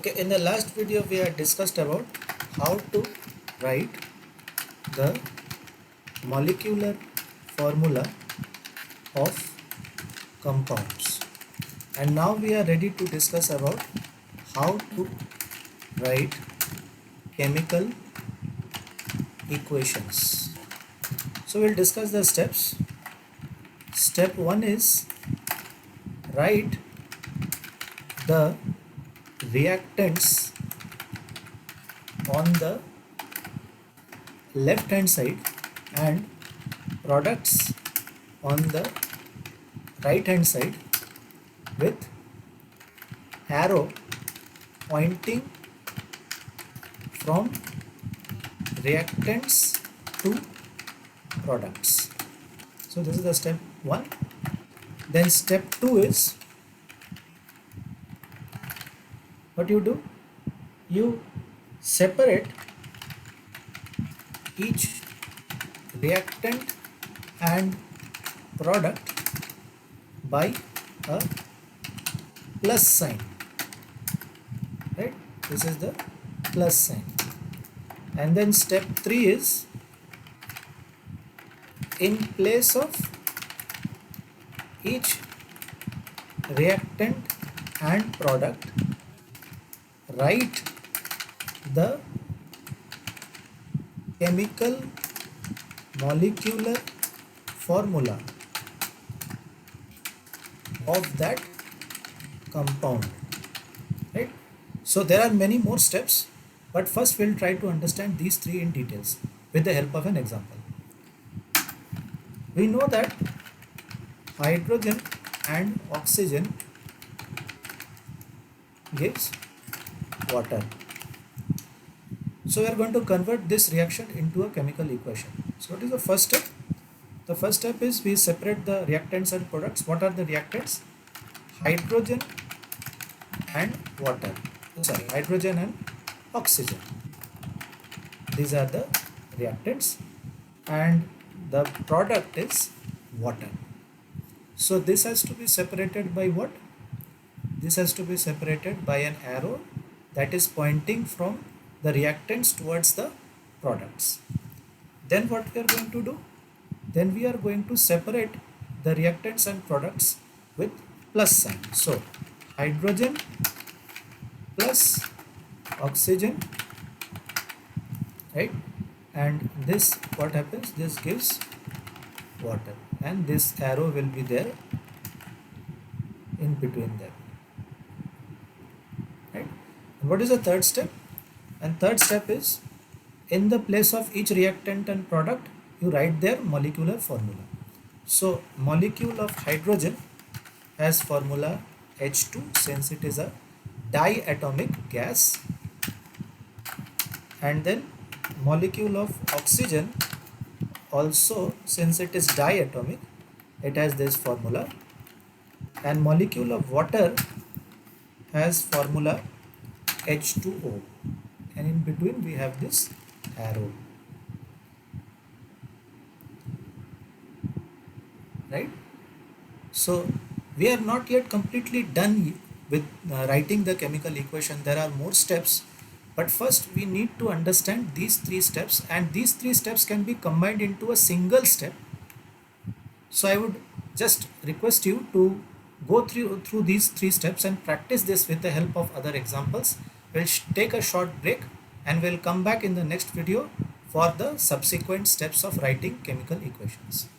Okay, in the last video we had discussed about how to write the molecular formula of compounds, and now we are ready to discuss about how to write chemical equations. So we'll discuss the steps. Step 1 is write the reactants on the left hand side and products on the right hand side with arrow pointing from reactants to products. So this is the step 1. Then step 2 is what you do, you separate each reactant and product by a plus sign, right? This is the plus sign. And then step 3 is, in place of each reactant and product, write the chemical molecular formula of that compound, right? So there are many more steps, but first we'll try to understand these three in details with the help of an example. We know that hydrogen and oxygen gives water. So we are going to convert this reaction into a chemical equation. So what is the first step? The first step is we separate the reactants and products. What are the reactants? Hydrogen and water. Sorry, hydrogen and oxygen. These are the reactants, and the product is water. So this has to be separated by what? This has to be separated by an arrow that is pointing from the reactants towards the products. Then what we are going to do? Then we are going to separate the reactants and products with plus sign. So hydrogen plus oxygen, right? And this, what happens? This gives water, and this arrow will be there in between them, right? And what is the third step? And third step is, in the place of each reactant and product, you write their molecular formula. So molecule of hydrogen has formula H2, since it is a diatomic gas, and then molecule of oxygen also, since it is diatomic, it has this formula, and molecule of water has formula H2O, and in between we have this arrow, right? So we are not yet completely done with writing the chemical equation. There are more steps, but first we need to understand these three steps, and these three steps can be combined into a single step. So I would just request you to go through these three steps and practice this with the help of other examples. We'll take a short break and we'll come back in the next video for the subsequent steps of writing chemical equations.